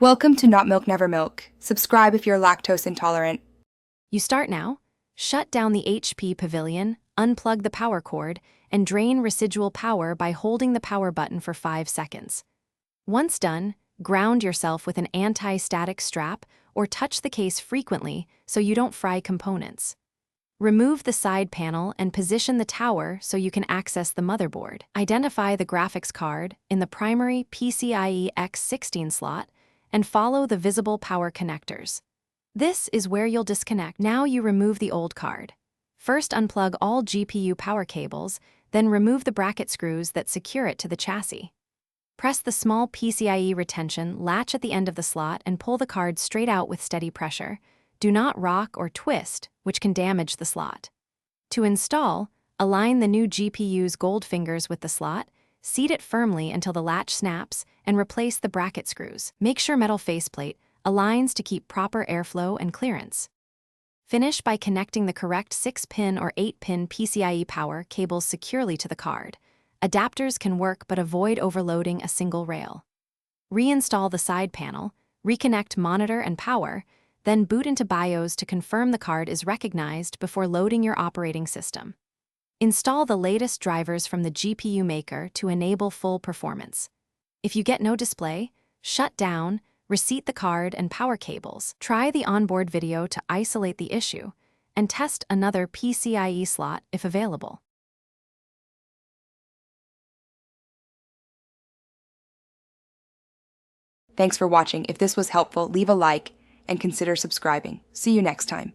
Welcome to Not Milk Never Milk. Subscribe if you're lactose intolerant. You start now. Shut down the HP Pavilion, unplug the power cord, and drain residual power by holding the power button for 5 seconds. Once done, ground yourself with an anti-static strap or touch the case frequently so you don't fry components. Remove the side panel and position the tower so you can access the motherboard. Identify the graphics card in the primary PCIe X16 slot and follow the visible power connectors. This is where you'll disconnect. Now you remove the old card. First unplug all GPU power cables, then remove the bracket screws that secure it to the chassis. Press the small PCIe retention latch at the end of the slot and pull the card straight out with steady pressure. Do not rock or twist, which can damage the slot. To install, align the new GPU's gold fingers with the slot, seat it firmly until the latch snaps, and replace the bracket screws. Make sure metal faceplate aligns to keep proper airflow and clearance. Finish by connecting the correct 6-pin or 8-pin PCIe power cables securely to the card. Adapters can work but avoid overloading a single rail. Reinstall the side panel, reconnect monitor and power, then boot into BIOS to confirm the card is recognized before loading your operating system. Install the latest drivers from the GPU maker to enable full performance. If you get no display, shut down, reseat the card and power cables. Try the onboard video to isolate the issue, and test another PCIe slot if available. Thanks for watching. If this was helpful, leave a like and consider subscribing. See you next time.